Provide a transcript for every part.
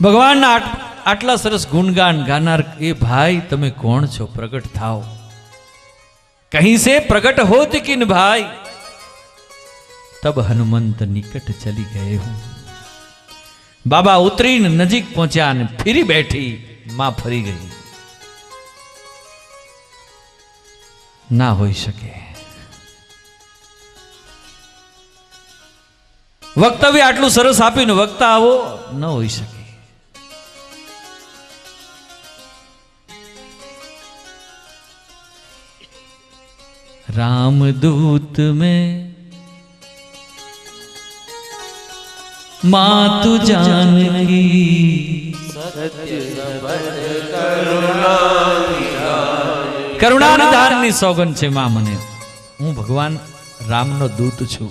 भगवान आटला सरस गुणगान गानार ए भाई तमे कौन छो प्रगट थाओ कहीं से प्रगट होत किन भाई। तब हनुमंत निकट चली गए हूं। बाबा उतरी नजीक पहुंचा ने फिरी बैठी मां फरी गई। ना होई सके वक्तव्य आटलू सरस आपीने वक्ता आवो न होई सके। रामदूत में मातु जानकी करुणा निधान नी सौगन छे मां मने हूँ भगवान राम नो दूत छू।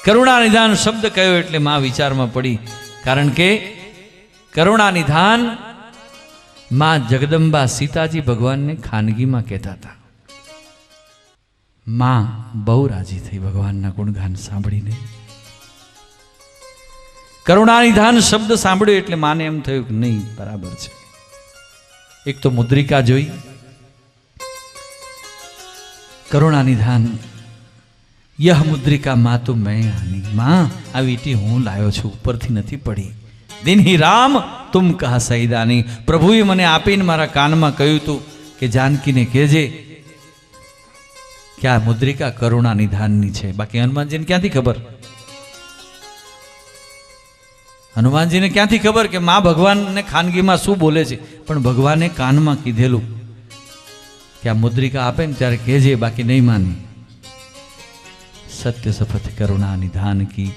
करुणा निधान शब्द कहो एटले मां विचार में पड़ी कारण के करुणा निधान मां जगदंबा सीताजी भगवान ने खानगी में कहता था। मां बहु राजी थी भगवान ना गुणगान सांभळीने। करुणा निधान शब्द सांभळ्यो एटले माने एम थयुं के नहीं बराबर छे। एक तो मुद्रिका जोई करुणा निधान यह मुद्रिका मां तो मैं आनी मां आ वीटी हूँ लायो छू ऊपर थी नहीं पड़ी। दिन ही राम तुम कहा सईदानी प्रभुए मने आपीने मारा कान में कह્યું તું કે जानकी ने कहेजे क्या मुद्रिका करुणा निधान नी छे। बाकी हनुमान जी ने क्या थी खबर हनुमान जी ने क्या थी खबर कि मां भगवान ने खानगी में शू बोले छे पण भगवाने कान में कीधेलू क्या मुद्रिका आपे ने त्यारे कहेजे बाकी नहीं मानी। सत्य शपथ करुणा निधान की।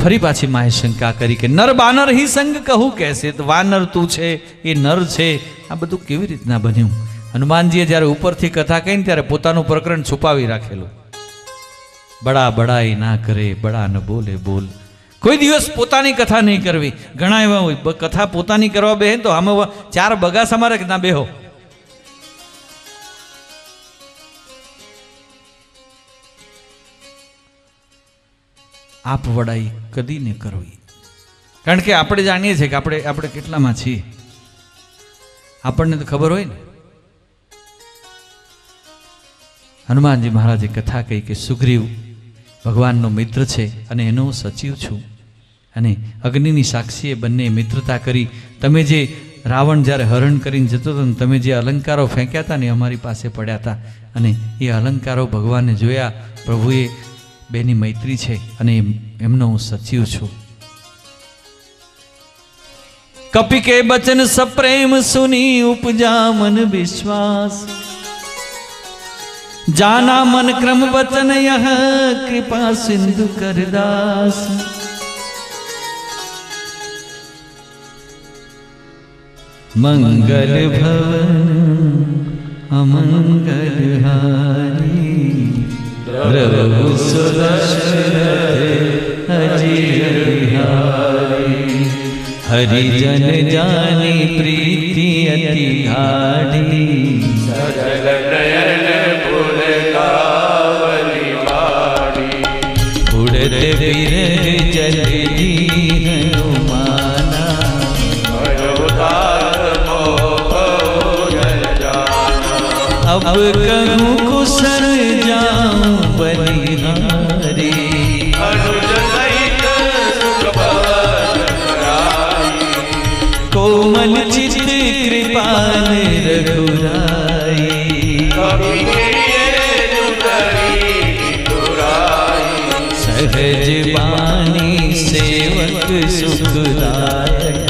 फरी पाछी माए शंका करी के नर बानर ही संग कहूं कैसे तो वानर तू छे ए नर छे आ बधु केवी रीतना बन्युं। हनुमानजीए ज्यारे उपरथी कथा कही त्यारे पोतानुं प्रकरण छुपावी राखेलुं। बड़ा बड़ाई ना करे बड़ा न बोले बोल। कोई दिवस पोतानी कथा नहीं करवी। घणा एवा होय कथा पोतानी करवा बेहे तो आम चार बगासा मारे के ना बेहो। आप वडाई कदी ने करवी कारण के आपणे जाणीए छे के आपणे केटलामां छीए आपणने तो खबर होय ने। हनुमानजी महाराजे कथा कही के सुग्रीव भगवाननो मित्र छे अने एनो सचिव छुं अने अग्निनी साक्षीए बंने मित्रता करी। तमे जे रावण ज्यारे हरण करीने जतो तो तमे जे अलंकारो फेंक्या था ने अमारी पासे पड्या था अने ए अलंकारो भगवाने जोया प्रभुए बेनी मैत्री छे अने एमनो हूँ सचिव छुं। कपि के बचन सप्रेम सुनी उपजा मन विश्वास जाना मन क्रम वचन यह कृपा सिंधु करदास। मंगल भवन अमंगल हारी प्रभु सुदशरथ अजिर बिहारी। हरिजन जानी प्रीति अति गाढ़ी सजल नयन फूल कावली बाड़ी। उड़त बिरह जल दी हनुमाना अब कहूँ कुशल जाऊं बलिहारी। कोमल चित्त कृपाल रघुराई सहज बानी सेवक सुखदायक।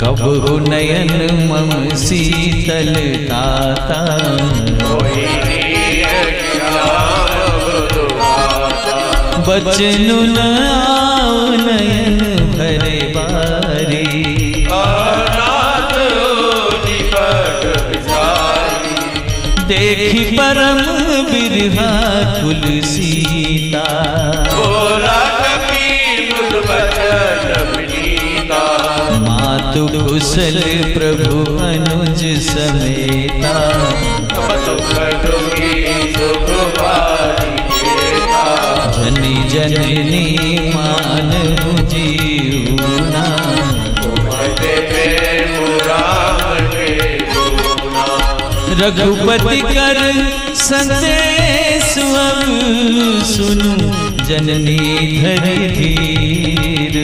कबहु नयन मम शीतल ताता बचनु न आओ नयन भरे बारी। देखी परम बिरहा कुल सीता मात मत कुशल प्रभु अनुज समेता जनी जननी मान जीवना रघुपति कर संदेश अब सुनु जननी धरि धीर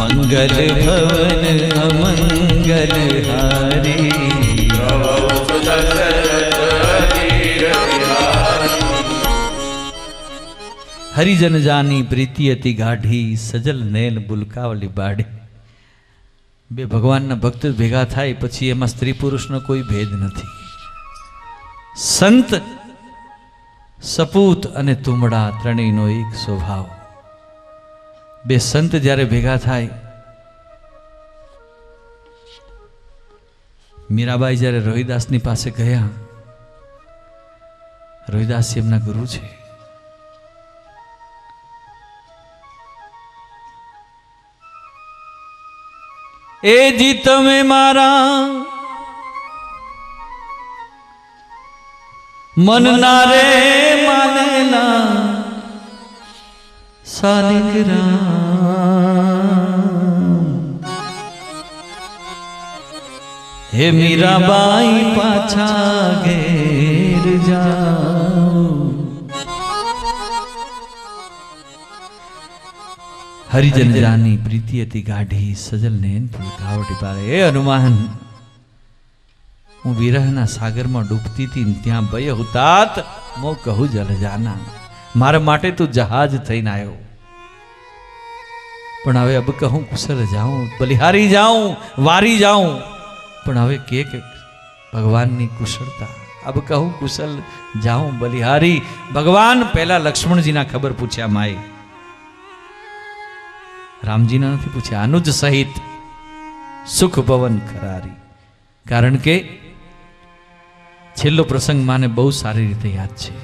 मंगल भवन अमंगल हारी हरिजन जानी प्रीति अति गाढ़ी सजल नैन बुलकावली बाड़ी बे भगवानना भक्त भेगा थाय पछी एमां स्त्री पुरुषनो कोई भेद नथी संत सपूत अने तुमड़ा त्रणेयनो एक स्वभाव बे संत ज्यारे भेगा थाय मीराबाई ज्यारे रोहिदासनी पासे गया रोहिदास एमना गुरु छे ए जी तमे मारा मन ना रे माने ना सालिग्राम हे मीराबाई पाछा घेर जाओ हरिजन जानी प्रीति अति गाढ़ी सजल नैन पुलकावटी पारे हे हनुमान हूँ विरहना सागर में डूबती थी त्या भय हुतात मो कहू जल जाना मारे माटे तू जहाज थईने आयो पण हवे अब कहूँ कुशल जाऊं बलिहारी जाऊं वारी जाऊं पण हवे के भगवान नी कुशलता अब कहूँ कुशल जाऊं बलिहारी भगवान पहला लक्ष्मण जी ना खबर पूछ्या माए रामजी ने नहीं पूछा अनुज सहित सुख पवन खरारी कारण के छेल्लो प्रसंग माने बहु सारी रीते याद छे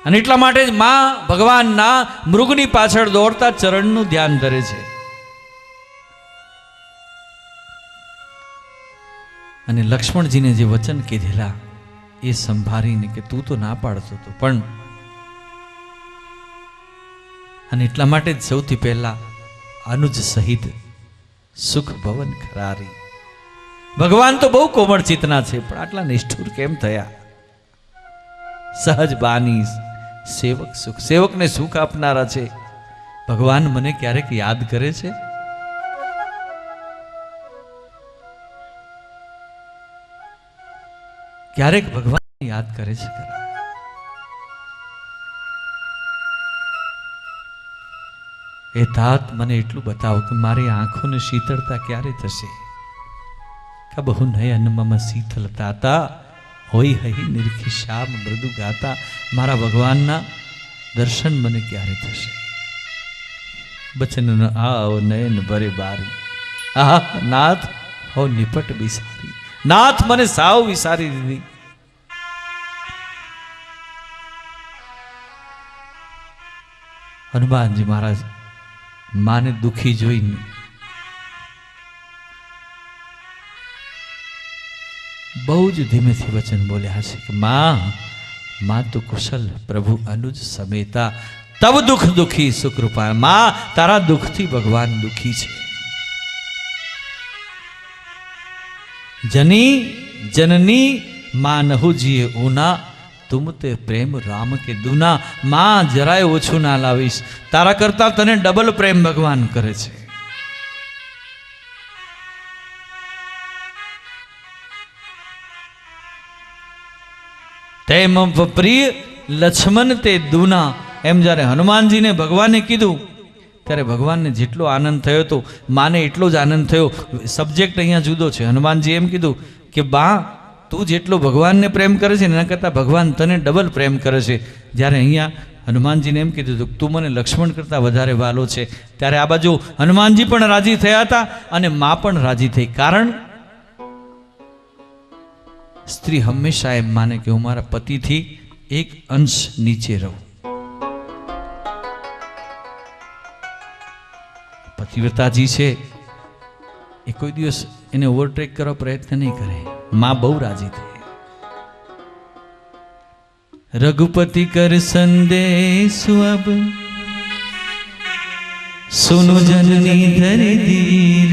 अने એટલા માટે જ માં ભગવાનના મૃગની પાછળ દોડતા ચરણનું ધ્યાન ધરે છે અને લક્ષ્મણજીને જે વચન કીધેલા એ સંભાળીને કે તું તો ના પાડતો તો પણ અને એટલા માટે જ સૌથી પહેલા અનુજ સહિત સુખ ભવન ખરારી ભગવાન તો બહુ કોમળ ચિતના છે પણ આટલા નિષ્ઠુર કેમ થયા સહજ બાની સેવક સુખ સેવકને સુખ આપનારા છે ભગવાન મને ક્યારેક યાદ કરે છે ક્યારેક ભગવાન યાદ કરે છે ખરા ए तात मने एटलू बताओ कि मारी आंखों ने शीतलता क्यारे थशे कब हूँ नयन मम शीतल ताता होई हई निरखी श्याम मृदु गाता मारा भगवान ना दर्शन मने क्यारे थशे बचन न आओ नयन भरे बारी आहा नाथ हो निपट विसारी नाथ मने साव विसारी दीदी हनुमान जी महाराज माने दुखी जोईने बहु ज धीमे थी वचन बोल्या छे कि मां तो कुशल प्रभु अनुज समेता तब दुख दुखी सुकृपा मां तारा दुख थी भगवान दुखी छे जनी जननी मां नहु जिए ऊना तुम ते प्रेम राम के दूना मां जराय ओछू ना लावीश तारा करता तने डबल प्रेम भगवान करे छे तेम प्रिय लक्ष्मण ते दूना एम जયારે हनुमानजी ने भगवाने कीधुं त्यारे भगवान ने जेटलो आनंद थयो तो माने एटलो ज आनंद थयो सब्जेक्ट अहींया जुदो छे हनुमानजी एम कीधुं के बा तू जेटलो भगवान ने प्रेम करे छे एना करता भगवान तने डबल प्रेम करे छे ज्यारे अहींया हनुमानजी ने एम कीधुं तो तू मने लक्ष्मण करता वधारे वालो छे त्यारे आ बाजू हनुमानजी पण राजी थया हता अने मां पण राजी थई कारण સ્ત્રી હંમેશા એમ માને કે હું મારા પતિથી એક અંશ નીચે રહું. પતિવ્રતાજી છે એ કોઈ દિવસ એને ઓવરટેક કરવા પ્રયત્ન નહીં કરે. માં બહુ રાજી થઈ. રઘુપતિ કર સંદેશ અબ સુનો જનની ધરી ધીર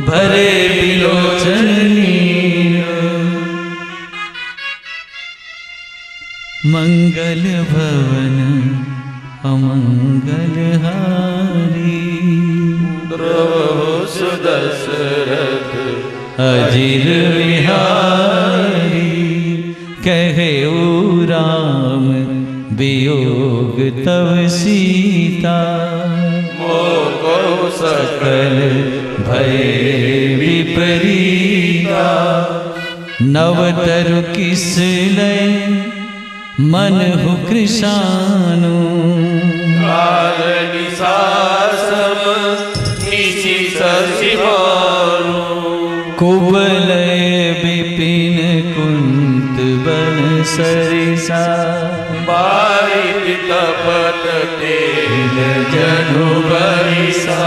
ભરે વિલોચની મંગલ ભવન અમંગલ હારી દશરથ અજીર વિહારી કહે રામ વિયોગ તવ સીતા મોકો સકલ ભય વિપરીતા નવતરુ કિસ લય મન હુ કૃષાનુ કાલ નિશાસમ નિશિ શશિભાનુ कुबलय विपिन कुंत बन सरिसा बारित तपत तेल जनु बरिसा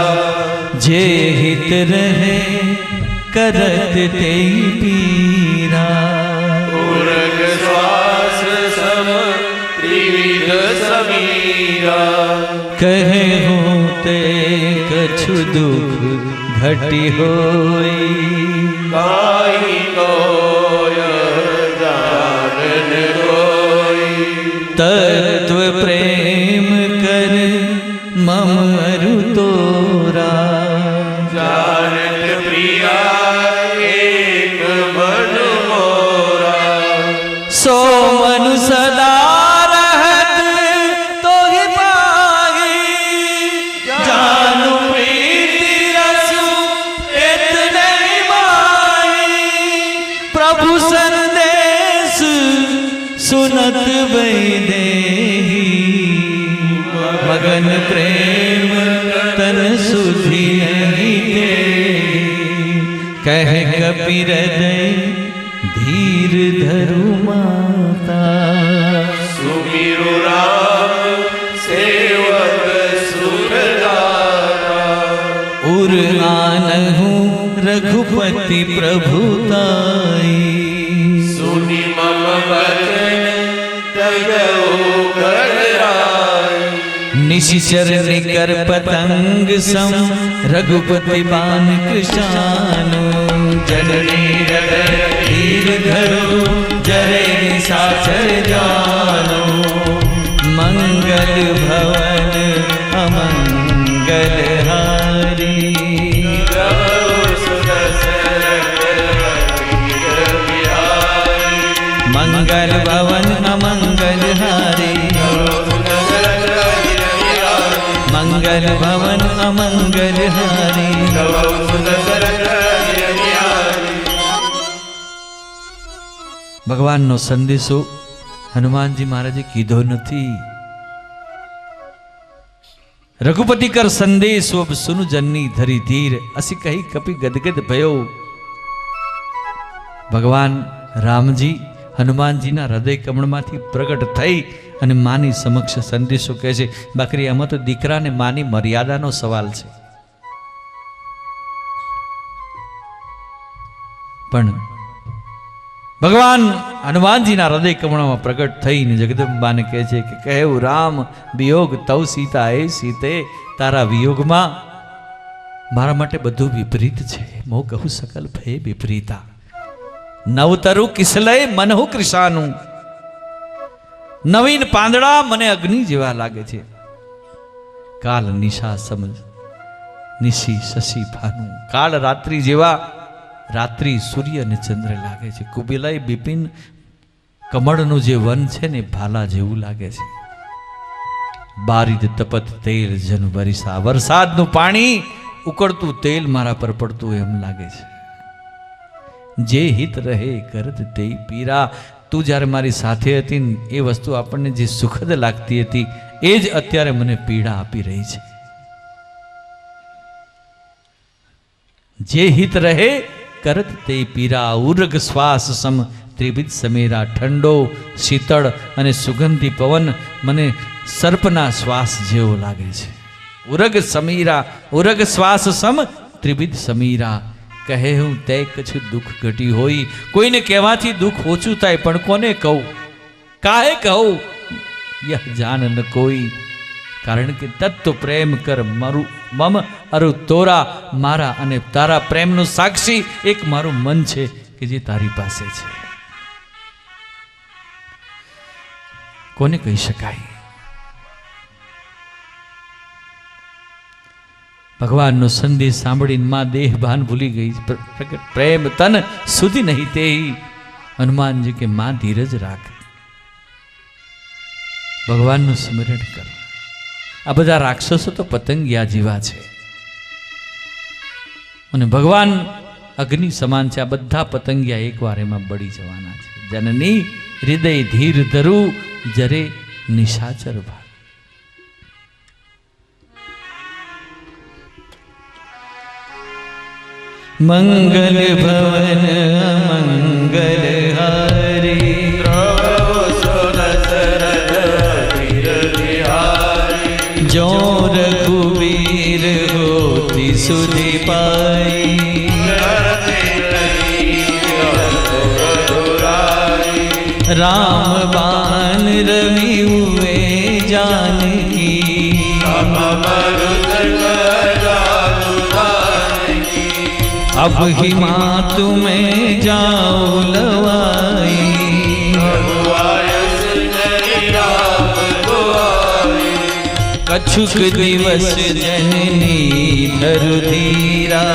जे हित रहे करत ते पीरा उरग श्वास सम त्रिविध समीरा कहे होते कछु दुख घटी होई काई कोय जानन कोई तत्व प्रेम कर मम अरु तोरा जानत प्रिया एक मन मोरा सो मनु सदा रहत तो ही पागी जानु प्रीति रसु इतने माई प्रभु संदेश सुनत वैदेही मगन प्रेम तन सुधि नहीं कह कपि हृदय धीर धरु माता सुमिरु राम सेवक सुखदाता उर आनहु रघुपति प्रभुताई सुनि मम वचन तजौ कराय निशिचर निकर पतंग सम रघुपति बान कृशानु जननी हृदय धीर धरो जरे निशाचर जानो मंगल भवन अमंगल हारी मंगल भवन अमंगल हारी मंगल भवन अमंगल हारी ભગવાનનો સંદેશો હનુમાનજી મહારાજે કીધો નથી. રઘુપતિ કર સંદેશો અબ સુન જનની ધરી ધીર અસી કહી કપી ગદગદ ભયો. ભગવાન રામજી હનુમાનજીના હૃદય કમળમાંથી પ્રગટ થઈ અને માની સમક્ષ સંદેશો કહે છે. બાકી આમાં તો દીકરાને માની મર્યાદાનો સવાલ છે. પણ ભગવાન હનુમાનજીના હૃદય કમળમાં પ્રગટ થઈને જગદંબાને કહે છે કે કહેવું રામ વિયોગ તવ સીતા એ સીતે તારા વિયોગમાં મારા માટે બધું વિપરીત છે. મો કહું સકલ ભય વિપરીતા નવતરુ કિસલય મનહુ કૃષાનું. નવીન પાંદડા મને અગ્નિ જેવા લાગે છે. કાલ નિશા સમજ નિશી શશી ભાનું. કાળ રાત્રિ જેવા રાત્રિ સૂર્ય અને ચંદ્ર લાગે છે. કુબેલય બિપિન કમળનું જે વન છે ને ભાલા જેવું લાગે છે. બારીદ તપત તેલ જન વરિસા. વરસાદનું પાણી ઉકળતું તેલ મારા પર પડતું એમ લાગે છે. જે હિત રહે કરત તે પીરા. તું જ્યારે મારી સાથે હતી ને એ વસ્તુ આપણને જે સુખદ લાગતી હતી એ જ અત્યારે મને પીડા આપી રહી છે. જે હિત રહે કરત તે પીરા, ઉર્ગ શ્વાસ સમ ત્રિવિધ સમેરા. ઠંડો, શીતળ અને સુગંધી પવન મને સર્પના શ્વાસ જેવો લાગે છે. ઉરગ સમીરા, ઉરગ શ્વાસ સમ ત્રિવિધ સમીરા. કહે હું તે કછું દુઃખ ઘટી હોય. કોઈને કહેવાથી દુઃખ ઓછું થાય, પણ કોને કહું, કાહે કહું, યહ જાન ન કોઈ. કારણ કે તત્વ પ્રેમ કર મારું મમ અરુ તોરા. મારા અને તારા પ્રેમનું સાક્ષી એક મારું મન છે કે જે તારી પાસે છે. કોને કહી શકાય? ભગવાનનો સંદેશ સાંભળીને માં દેહ ભાન ભૂલી ગઈ. પ્રગટ પ્રેમ તન સુધી નહીં તે. હનુમાનજી કે માં ધીરજ રાખ, ભગવાનનું સ્મરણ કર. આ બધા રાક્ષસો તો પતંગિયા જેવા છે અને ભગવાન અગ્નિ સમાન છે. આ બધા પતંગિયા એકવાર એમાં બળી જવાના છે. જનની હૃદય ધીર ધરું જરે નિશાચર ભાગ. મંગલ ભવન મંગલ હારી, જો રઘુવીર હોતી સુધી પાઈ. રામ બાન રવિ હુએ जानकी, अब ही माँ तुम्हें जाओ लवाई। कछुक दिवस जननी धरु धीरा,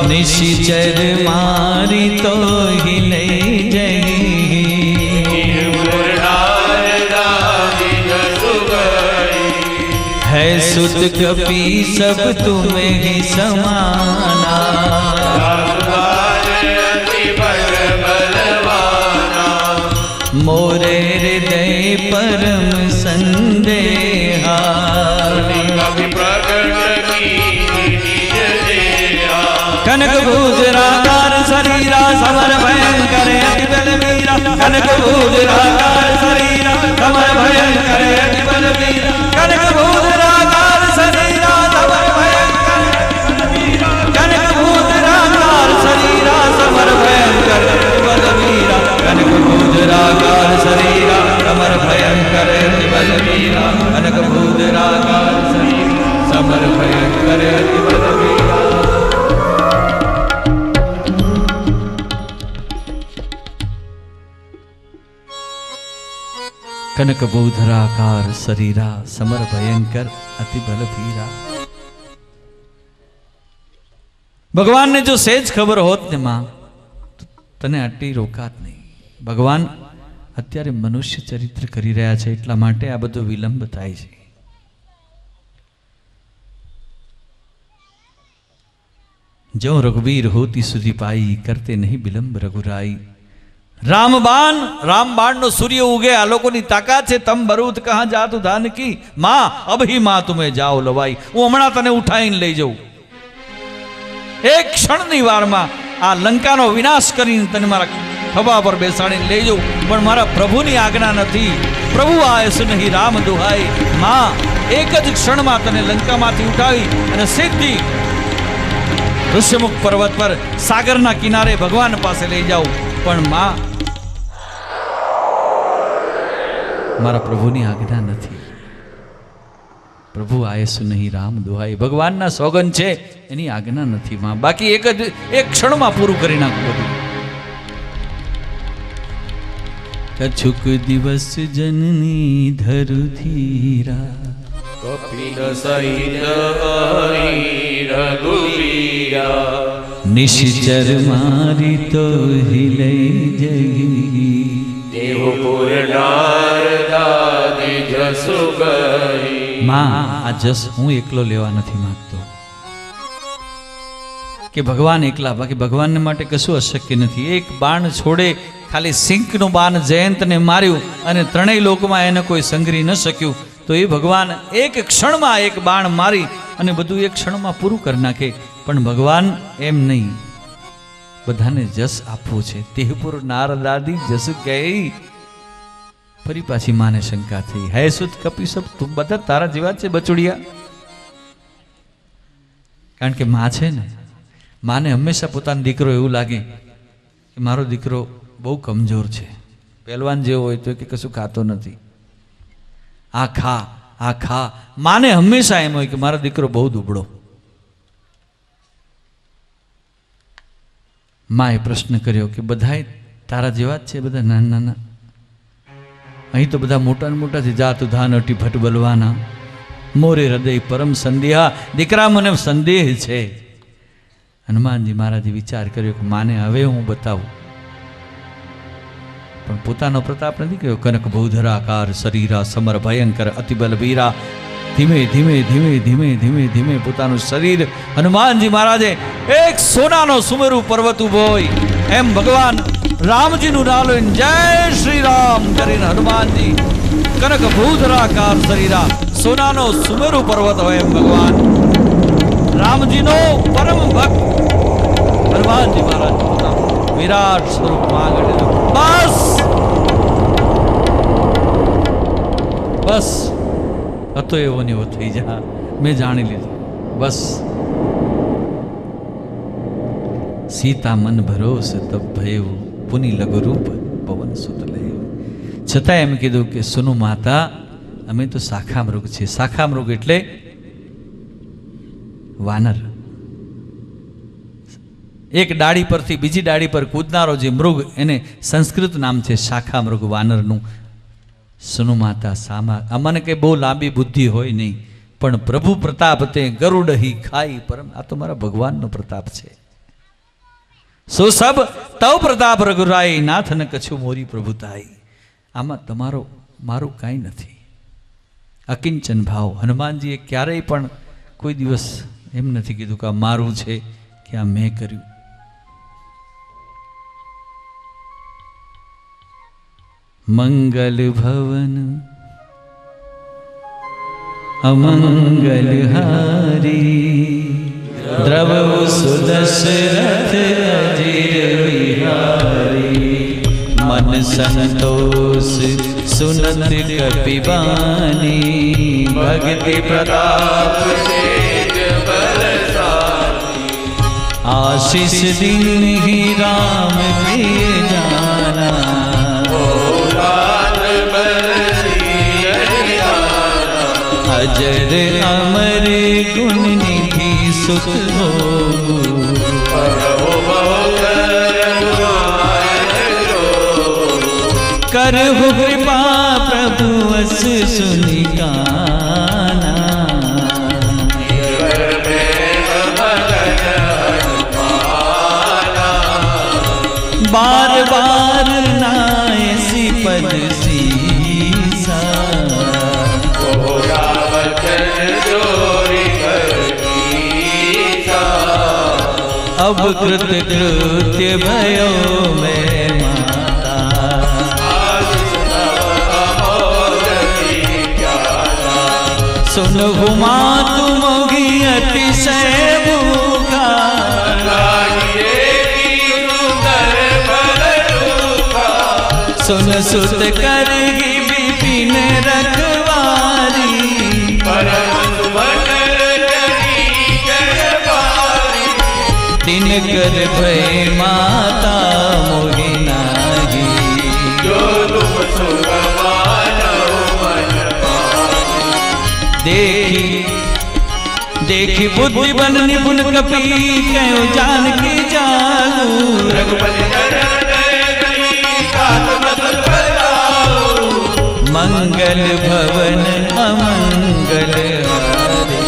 निशिचर मारी तो ही नहीं जगी, है सुत कपि सब तुम्हें ही समाना। मोरे हृदय परम संदेहा, कनक भूजराकार शरीरा समर भयंकर अति बलवीरा। कनक भूजराकार शरीरा समर भयंकर अति बलवीरा। कनक भूजराकार शरीरा समर भयंकर कनक भूजराकार शरीरा समर भयंकर अति बलवीरा। कनक भूजराकार शरीरा समर भयंकर अति बलवीरा। कनक भूजराकार शरीरा समर भयंकर अति बलवीरा। कनक बौधराकार शरीरा समर भयंकर अति बलवीरा। भगवान ने जो सेज खबर होत ने मां तने आटली रोकात नहीं। भगवान અત્યારે મનુષ્ય ચરિત્ર કરી રહ્યા છે એટલા માટે આ બધો વિલંબ થાય છે। જો રઘુવીર હોતી સુધી પાઈ, કરતે નહીં વિલંબ રઘુરાઈ। रामबाण नो सूर्य उगे, आ लोकोनी ताकात छे। तम बरूद कहां जातु धान की मां, अब ही मां तुम्हें जाओ लवाई। हूँ हमणा तने उठाईने लई जाऊं। एक क्षणनी वारमां आ लंकानो विनाश करीने तने मारा खभा पर बेसाडीने लई जाऊं, पण मारा प्रभुनी आज्ञा नथी। प्रभु आए सुनही राम दुहाई। मां एक ज क्षणमां तने लंकामांथी उठावी अने सीधी ऋष्यमुख पर्वत पर सागरना किनारे भगवान पासे लई जाऊं, पण मां मारा प्रभुनी आज्ञा नहीं। प्रभु आयसु नहीं राम दुहाई। भगवान ना सोगन छे एनी आज्ञा नहीं मां। बाकी एक क्षण में पूरू करी नाखू बधुं। कछुक दिवस जननी धरु धीरा, कपिल सहित रघुवीरा। निशिचर मारी तो हिले जगी, देवपुर नारदादि जसु गई। मां आ जस हूँ एकलो लेवा नहीं मांगतो कि भगवान एकला। बाकी भगवान ने माटे कशुं अशक्य नहीं। एक बाण छोड़े, खाली सिंक नु बाण जयंत ने मार्यु अने त्रणेय लोक में एने कोई संगरी न सक्यु। તો એ ભગવાન એક ક્ષણમાં એક બાણ મારી અને બધું એક ક્ષણમાં પૂરું કરી નાખે. પણ ભગવાન એમ નહીં, બધાને જસ આપવું છે. તેહપુર નારદાદી જસ ગઈ. ફરી પાછી માને શંકા થઈ, હે સુત કપી સબ તું બધા તારા જેવા છે બચુડિયા. કારણ કે માં છે ને, માને હંમેશા પોતાનો દીકરો એવું લાગે કે મારો દીકરો બહુ કમજોર છે, પહેલવાન જેવો હોય તો કે કશું ખાતો નથી, આ ખા આ ખા. માને હંમેશા એમ હોય કે મારો દીકરો બહુ દુબળો. માએ પ્રશ્ન કર્યો કે બધાય તારા જેવા જ છે, બધા નાના નાના, અહીં તો બધા મોટા ને મોટા છે. જાત ધાન અટી ભટ બલવાના, મોરે હૃદય પરમ સંદેહા. દીકરા મને સંદેહ છે. હનુમાનજી મહારાજે વિચાર કર્યો કે માને હવે હું બતાવું. પણ પોતાનો પ્રતાપ નથી કહ્યો. કનક ભૂધરાકાર શરીરા સમર ભયંકર અતિબલ વીરા. ધીમે ધીમે ધીમે ધીમે ધીમે ધીમે પોતાનું શરીર હનુમાનજી મહારાજે એક સોનાનો સુમેરુ પર્વત ઉભો હોય એમ ભગવાન રામજીનું નામ લઈને જય શ્રી રામ કરીને હનુમાનજી કનક ભૂધરાકાર શરીરા, સોનાનો સુમેરુ પર્વત હોય એમ ભગવાન રામજીનો પરમ ભક્ત હનુમાનજી મહારાજ પોતાનું વિરાટ સ્વરૂપમાં આગળ. બસ હતો એવો ને એવો થઈ જા, મેં જાણી લીધું. બસ સીતા મન ભરોસ તબ ભયું, પુની લઘુ રૂપ પવન સુત લયું. છતાં એમ કીધું કે સુનુ માતા, અમે તો શાખા મૃગ છે. શાખા મૃગ એટલે વાનર. એક ડાળી પરથી બીજી ડાળી પર કૂદનારો જે મૃગ, એને સંસ્કૃત નામ છે શાખા મૃગ, વાનરનું. સુનુ માતા સામા, અમને કંઈ બહુ લાંબી બુદ્ધિ હોય નહીં, પણ પ્રભુ પ્રતાપ તે ગરુડ હી ખાઈ પરમ. આ તો મારા ભગવાનનો પ્રતાપ છે. સો સબ તવ પ્રતાપ રઘુરાઈ, નાથ ન કછું મોરી પ્રભુતાઈ. આમાં તમારો મારું કાંઈ નથી. અકિંચન ભાવ. હનુમાનજીએ ક્યારેય પણ કોઈ દિવસ એમ નથી કીધું કે આ મારું છે કે આ મેં કર્યું. મંગલ ભવન અમંગલ હારી, દ્રવ સુદશરથ અજીર વિહારી. મન સંતોષ સુનત કપિબાની, ભક્તિ પ્રતાપ आशीष दिन ही राम प्रिय जाना, अजर अमर गुण निधि सुख हो, करहु कृपा प्रभु अस सुनिकाना. बार बार नायसी पद सीसा, अब कृत कृत्य भयो मैं माता. सुनहु मातु मोगी अतिशय भूखा, सुन सुत करगी विपिन रखवारी, तिन कर भय माता मोहि नाहि, देखी देखी बुद्धि बन निपुण कपी, कहो जानकी जागू. मंगल भवन अमंगल हारी,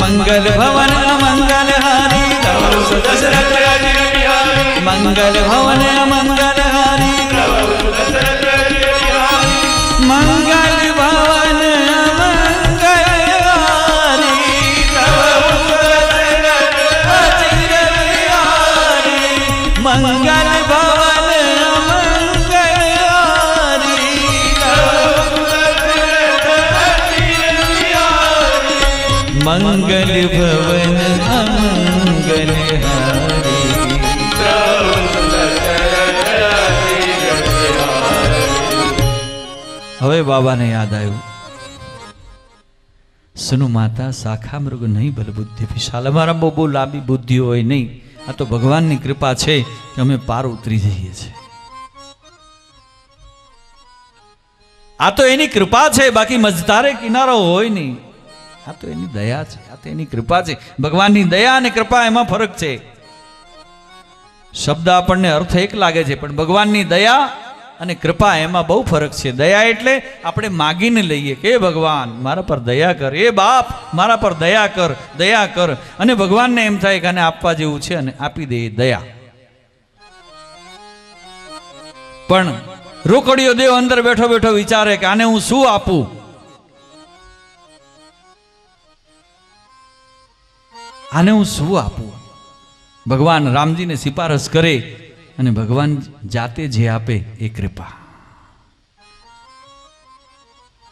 मंगल भवन अमंगल हारी, मंगल भवन अमंगल हारी, मंगल भवन अमंगल हारी, मंगल भवन अमंगल મંગલ ભવન અમંગલ હારી. હવે બાબાને યાદ આવ્યું, સુનુ માતા શાખા મૃગ નહીં બલ બુદ્ધિ વિશાલ. અમારા બહુ લાંબી બુદ્ધિ હોય નહીં, આ તો ભગવાનની કૃપા છે કે અમે પાર ઉતરી જઈએ છીએ. આ તો એની કૃપા છે, બાકી મજતારે કિનારો હોય નહીં. આ તો એની દયા છે, આ તો એની કૃપા છે. ભગવાનની દયા અને કૃપા એમાં ફરક છે. શબ્દ આપણને અર્થ એક લાગે છે, પણ ભગવાનની દયા અને કૃપા એમાં બહુ ફરક છે. દયા એટલે આપણે માગીને લઈએ કે ભગવાન મારા પર દયા કર, એ બાપ મારા પર દયા કર, દયા કર. અને ભગવાનને એમ થાય કે આને આપવા જેવું છે અને આપી દે દયા. પણ રોકડીયો દેવ અંદર બેઠો બેઠો વિચારે કે આને હું શું આપું. આને હું શું આપું. ભગવાન રામજીને સિફારસ કરે અને ભગવાન જાતે જે આપે એ કૃપા.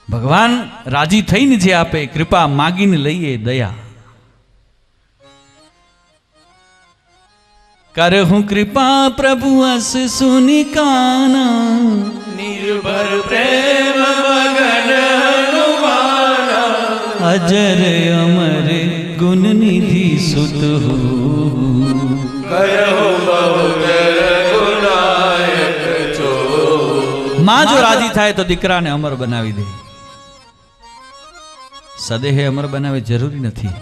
ભગવાન રાજી થઈને જે આપે કૃપા, માગીને લઈએ દયા. કરહું કૃપા પ્રભુ અસ સુની કાના, નિર્ભર પ્રેમ મગન હનુમાના. અજર અમર ગુણ નિધિ સુત હું, કરહો બહુચર ગુનાયક છો. માં જો રાજી થાય તો દીકરાને અમર બનાવી દે. સદેહે અમર બનાવે જરૂરી નથી.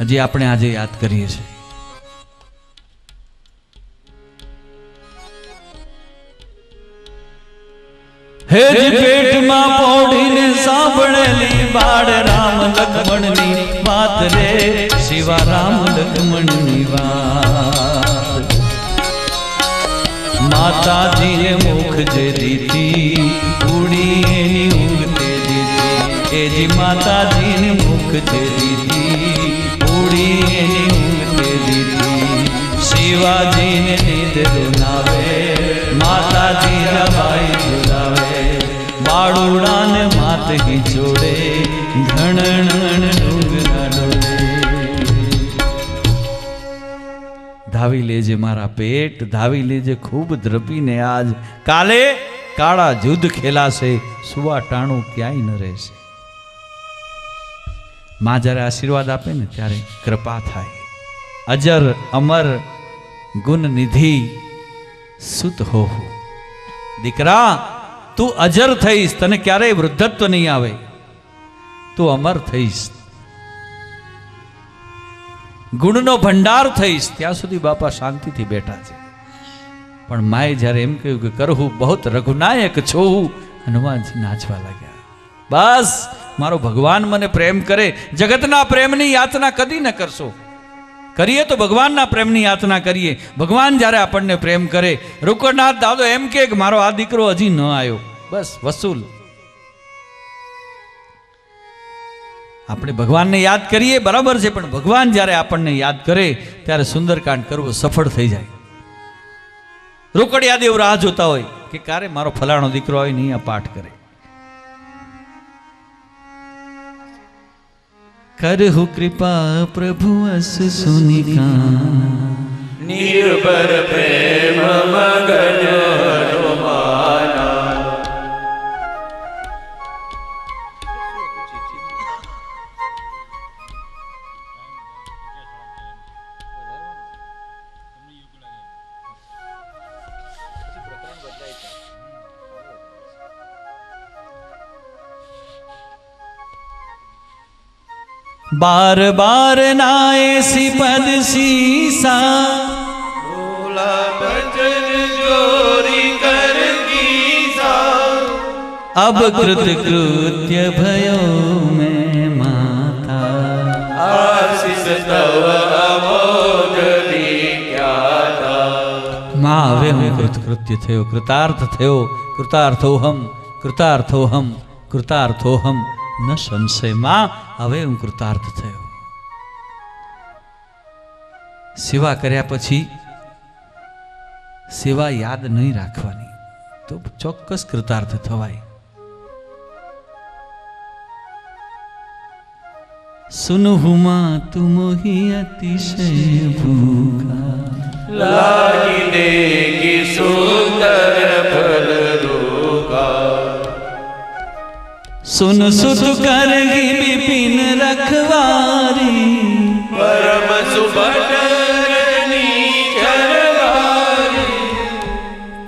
હજી આપણે આજે યાદ કરીએ છીએ. હેજ પેટમાં પોઢીને સાંભળેલી બાળ રામ લક્ષ્મણની વાત રે, શિવા રામ લક્ષ્મણની વાત. માતાજીએ મુખ જે દીધી ઉડી એની ઊંઘ તે દીધી. એ જી માતાજીને મુખ જે દીધી ઉડી એની ઊંઘ તે દીધી. શિવાજીને નીંદ રૂનાવે, માતાજી રબાઈ ઝુલાવે. બાળુડાને માત જોડે ઘણણ ડુંગરા ડોલે. ધાવી લેજે મારા પેટ, ધાવી લેજે ખૂબ દ્રપીને આજ. કાલે કાળા યુદ્ધ ખેલાશે, સુવા ટાણું ક્યાંય ન રહેશે. માં જ્યારે આશીર્વાદ આપે ને ત્યારે કૃપા થાય. અજર અમર ગુણ નિધિ સુત હો. દીકરા તું અજર થઈશ, તને ક્યારેય વૃદ્ધત્વ નહીં આવે. તું અમર થઈશ, ગુણનો ભંડાર થઈશ. ત્યાં સુધી બાપા શાંતિથી બેઠા છે. પણ માએ જ્યારે એમ કહ્યું કે કરહું બહુત રઘુનાયક છો, હનુમાનજી નાચવા લાગ્યા. બસ મારો ભગવાન મને પ્રેમ કરે. જગતના પ્રેમની યાતના કદી ન કરશો. કરીએ તો ભગવાનના પ્રેમની યાતના કરીએ. ભગવાન જ્યારે આપણને પ્રેમ કરે, રૂકડનાથ દાદો એમ કે મારો આ દીકરો હજી ન આવ્યો, બસ વસૂલ. આપણે ભગવાનને યાદ કરીએ બરાબર છે, પણ ભગવાન જ્યારે આપણને યાદ કરે ત્યારે સુંદરકાંડ કરવું સફળ થઈ જાય. રોકડિયા દેવ રાહ જોતા હોય કે ક્યારે મારો ફલાણો દીકરો આવે નહીં આ પાઠ કરે. કરહુ કૃપા પ્રભુ અસ સુનિકા, નિર્ભર પ્રેમ મગન હનુમાના. बार बार नाए सिपद सीसा, भोला बचन जोरी कर कीसा. अब कृत कृत्य भयो मैं माता, आशीष तव अमोघ દીખ્યાતા. માં હવે હું કૃતકૃત્ય થયો, કૃતાર્થ થયો. કૃતાર્થોહમ કૃતાર્થોહમ કૃતાર્થોહમ ન સંશય. માં હવે હું કૃતાર્થ થયો. સેવા કર્યા પછી સેવા યાદ નહીં રાખવાની તો ચોક્કસ કૃતાર્થ થવાય. सुनहु माँ तुम ही अतिशय भूखा, लागी देगी सुंदर फल रूखा। सुन सुत करगी विपिन रखवारी, परम सुबटनी चरवारी।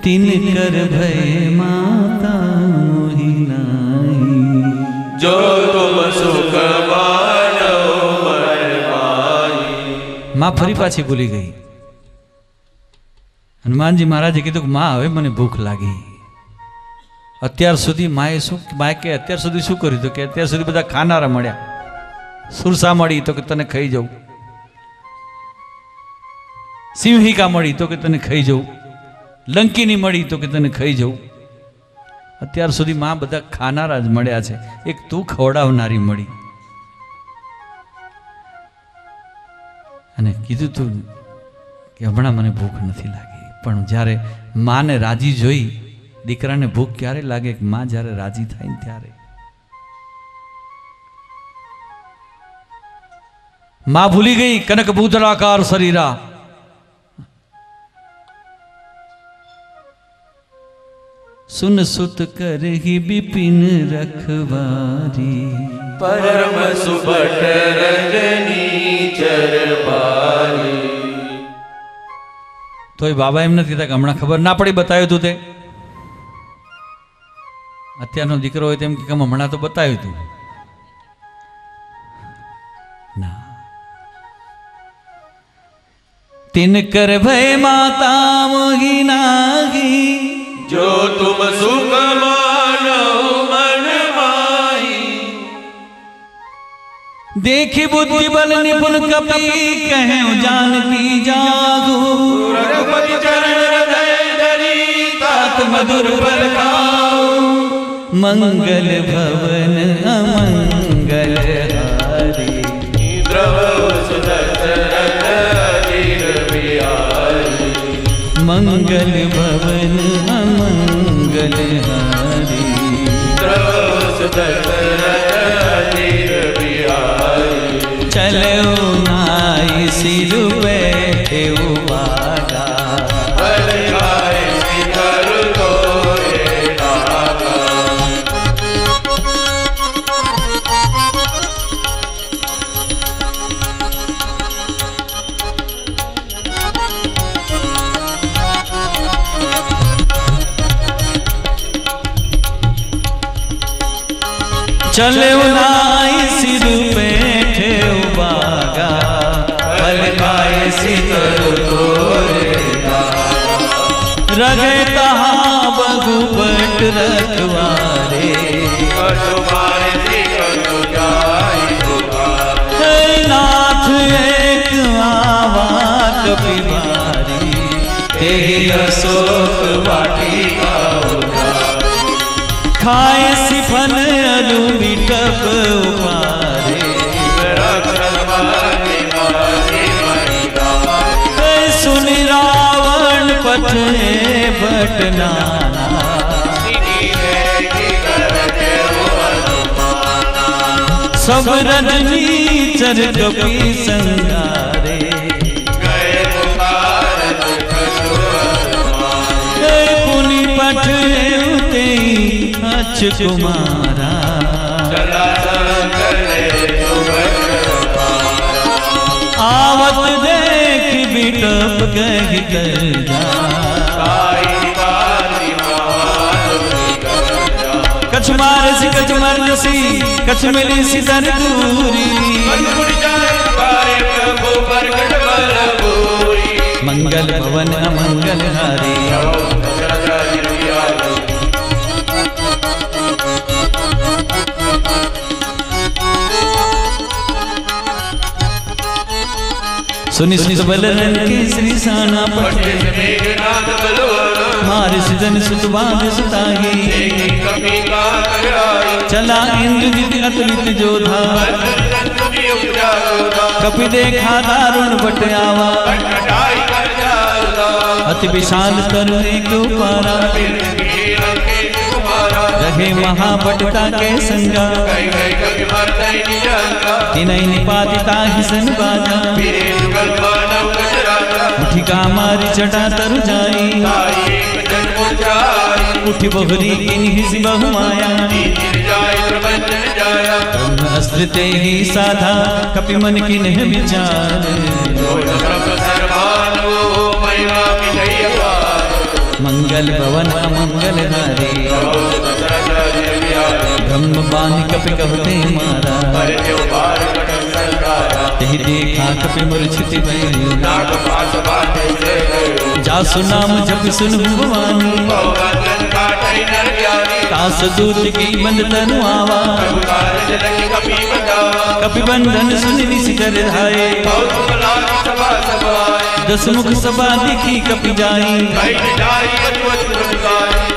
तिन कर भय माता मोहि नाई, जो तुम सुख मानो मन माई। माँ फरी पाછી ભૂલી ગઈ. હનુમાનજી મહારાજે કીધું કે માં હવે મને ભૂખ લાગી. અત્યાર સુધી માએ શું કે અત્યાર સુધી શું કર્યું? તો કે અત્યાર સુધી બધા ખાનારા મળ્યા. સુરસા મળી તો કે તને ખાઈ જવું, સિંહિકા મળી તો કે તને ખાઈ જવું, લંકીની મળી તો કે તને ખાઈ જવું. અત્યાર સુધી માં બધા ખાનારા જ મળ્યા છે, એક તું ખવડાવનારી મળી. અને કીધું તું કે હમણાં મને ભૂખ નથી લાગી. પણ જ્યારે માને રાજી જોઈ, દીકરાને ભૂખ ક્યારે લાગે? માં જ્યારે રાજી થાય ને ત્યારે. માં ભૂલી ગઈ કનક ભૂતળાકાર શરીરા, सुन सुत करही विपिन रखवारी, परम सुबट रजनी चरवारी। तो बाबा एम नहीं कहता कि हमणा खबर ना पड़ी बताव्યું તું તે. અત્યારનો દીકરો હોય તેમ કે હમણાં તો બતાવ્યું તું ના. तिन कर भय माता मोहि नाहि, जो तुम सुख मानो मन माई। देखी बुद्धि बल निपुण कपि, कहूँ जानकी जागू। रघुपति चरण हृदय धरी, तात मधुर फल खाऊं। मंगल भवन अमंगल हारी, द्रव सुदशरथ अधीर बिहारी। मंगल भवन अमंगल हारी, द्रव सुदशरथ अधीर बिहारी। चलो नाई सिर बैठे वागा, बल खाए शिखर तोरे नागा। चले नाई सिर बैठे बागा, बल खाए शिखर तोरे नागा। रगे कहाँ बघुपट रखवारे, पशुमारे शिखर जाई दुआरे। हे नाथ एक आवा कपि बारी, तेहि अशोक वाटिका उजारी। खाए सिफन अरु बिटप उपारे, रक्षण मारे मारे महिला। हे सुनि रावण पठे भट नाना, सब रजनी चर कपि संगारे। हे पुनि पठे उते अच्छ कुमारा, आवत देख बिटप कहि कर जा। कछ मार सी कछ मरसी, कछ मिली सी दर दूरी। मंगल भवन अमंगल हारी, सुनि सुनि बलरन के श्री साना पठे, मारे सिजन सुतवाद सुताही। चला इंद्रजित अतुलित जोधा, कपि देखा दारुण बट आवा। अति विशाल तरु एक पारा, रहे महाबटता के संगा। तिनहि निपातिता ही सन बाजा मुठिका मारी जटा तरु जाई उठी बहुरी किन्हि बहु माया ब्रह्म अस्त्र ते ही साधा कपि मन किन्ह विचार मंगल भवन मंगल हारे ब्रह्म बानी कपि कहते मारा तेहि देखा कपि मूर्छित भय जासु नाम जप सुन भवानी तास दूत की बंद तनु आवा कपि बंधन सुन निशिकर धाये दस मुख सभा दिखी कपि जाई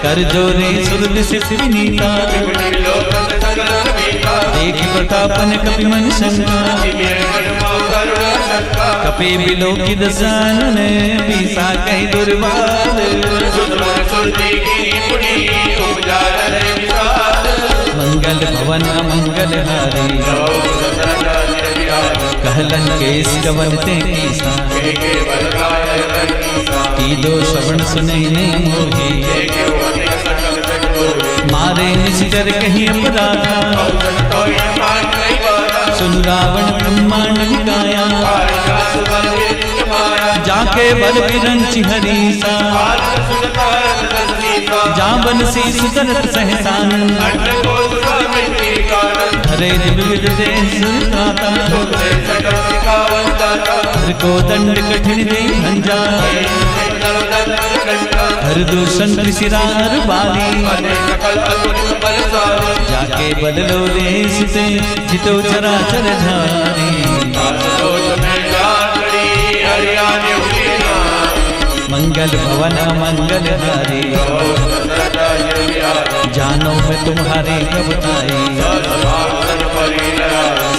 कर जोरे सुरद से विनीता देख प्रतापन कपि मन शंका कपि बिलोकी दसानन बीसा कहि दुर्बाल मंगल भवन मंगल हारे कहलन केस कवन ते कीसा की दो श्रवण सुने ने मोही मारे निशिकर कहीं अपराधा सुन रावण ब्रह्मांड गाया जाके बल विरंचि हरीसा जाबन शीस करत सहसान हरे दिव्य दे सुरता हर को दंड कठिन दे भंजा हर दूषण सिरार बाली जाके बदलो देश से जितो चराचर धारी मंगल भवन मंगल हारे जानो मैं तुम्हारे प्रभुताई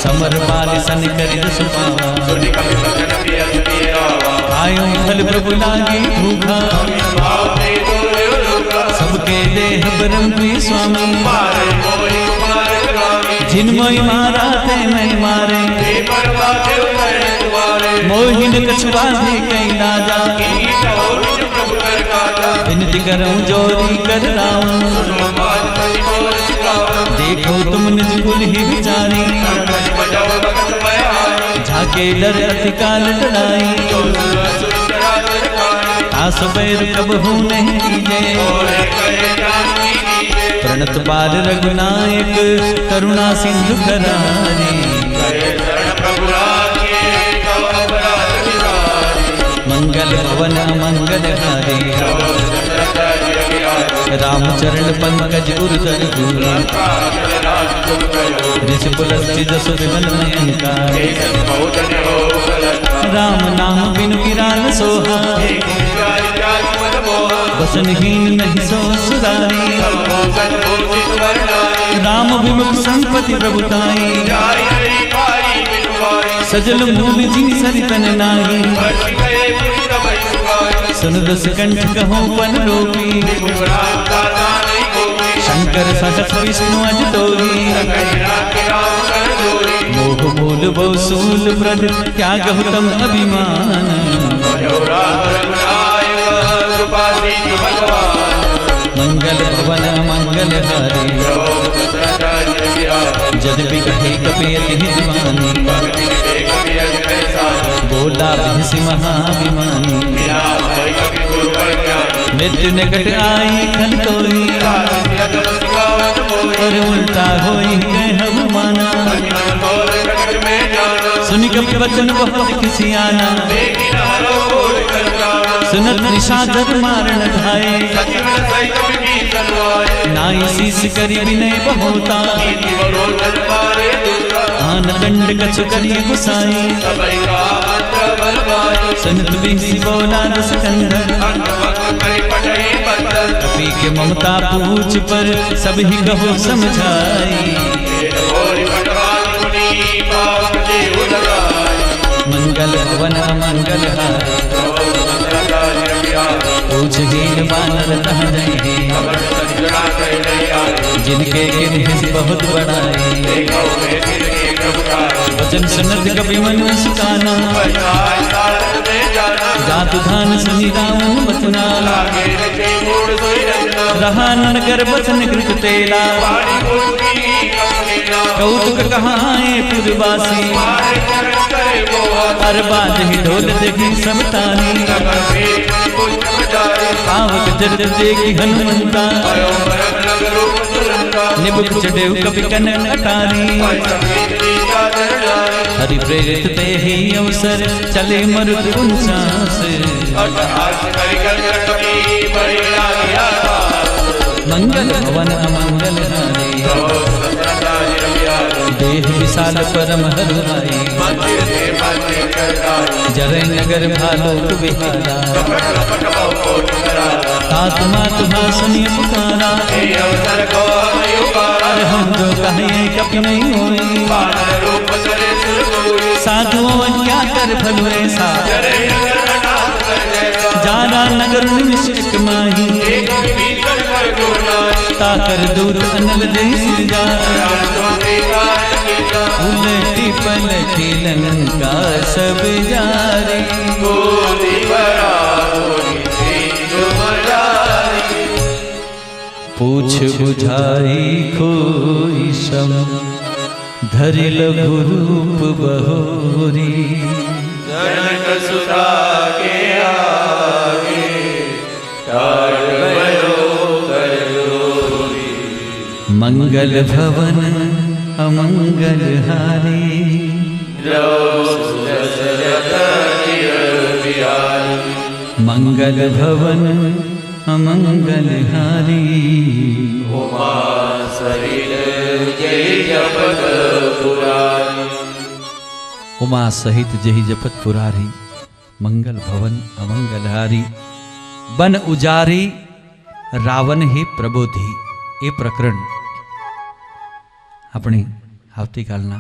समर बाल सन कर सुपावा आयो फल प्रभु लागे भूखा सबके देह ब्रह्म स्वामी जिनमोई मारा ते मैं मारे मोहिन कछुआ दे कई राजा विनती करूं जोरी कर राम देखो तुम निज कुल ही विचारी झाके डर अतिकाल डराई आस बैर कब हूँ नहीं कीजे प्रणत बाल रघुनायक करुणा सिंधु करारी मंगल भवन मंगल हारे रामचरण पंकज उर्धर दूरी ऋष पुलस्ति जसु विमल नयनका राम नाम बिनु विराल सोहा वसनहीन नहीं सो सुधारी राम विमुख संपत्ति प्रभुताई सजल मूल जी सरितन नाही सुन दस कंठ कहो पन रोपी शंकर सहस विष्णु अज तोरी मोह मूल बहुसूल व्रज त्याग तम अभिमान मंगल भवन मंगल हारे जद भी कहे कपि अति दीवानी बोला बिहसी महाभिमानी मृत्यु निकट आई खल कोई और उल्टा होई कह माना सुन कपि वचन बहुत खिसियाना सुनत निशाचर मारण धाये नाई शीस करी विनय बहुता आन दंड कछु करी गुसाई सुनत बिहसी बोला दस कंधर कपि के ममता पूछ पर सब ही कहो समझाई मंगल भवन मंगल हारे पूछहीन बानर कह जाए जिनके गिरहिस बहुत बड़ाई वचन सनद कवि मन सुकाना बजाय सारंग में जाना जात धान सनी रावण बचना लागे रचे मूड सोई रचना रहा नगर बचन कृत तेला वाणी मुक्ति कमलेला कौतुक कहाए पुरवासी मारे चरण करे मोहा हर बात ही ढोल देखी सब तानी नगर में पुष्प बजाए पावक जरद देखी हनुमंता आयो परम लग रूप तुरंता निबुक चढ़ेव कवि कनन अटारी पंचमी चादर लाए हरि प्रेरित ते ही अवसर चले मरुत उनचास अट्टहास करि कर कवि बड़ी आज्ञा मंगल भवन अमंगल हारे देह विशाल परम हरुआई मंदिर से मंदिर करताई जरय नगर भालोक विहारा कपट कपट बहुत करारा तात मात भाषणी पुकारा हे अवसर को मयुकारा अरे हम जो कहें कभी नहीं होई बानर रूप सरे सुर कोई साधुओं क्या कर फल ऐसा जरे नगर अनाथ कर जैसा जारा नगर निश्चित माही एक भीतर कर गुनाई ताकर दूर अनल जैसी जा राम तो देकार कीता उलटी पलटी लंका सब जारी गोदी भरा गोदी सिंधु मजारी पूछ बुझाई खोई सम धरि लघु रूप बहोरी जनक सुता के आगे टाल भयो कर जोरी मंगल भवन अमंगल हारी मंगल भवन अमंगल हारी उमा सरिल जय जपत पुरारी उमा सहित जही जपत पुरारी मंगल भवन अमंगल हारी बन उजारी रावण हे प्रबोधी એ પ્રકરણ આપણે આવતીકાલના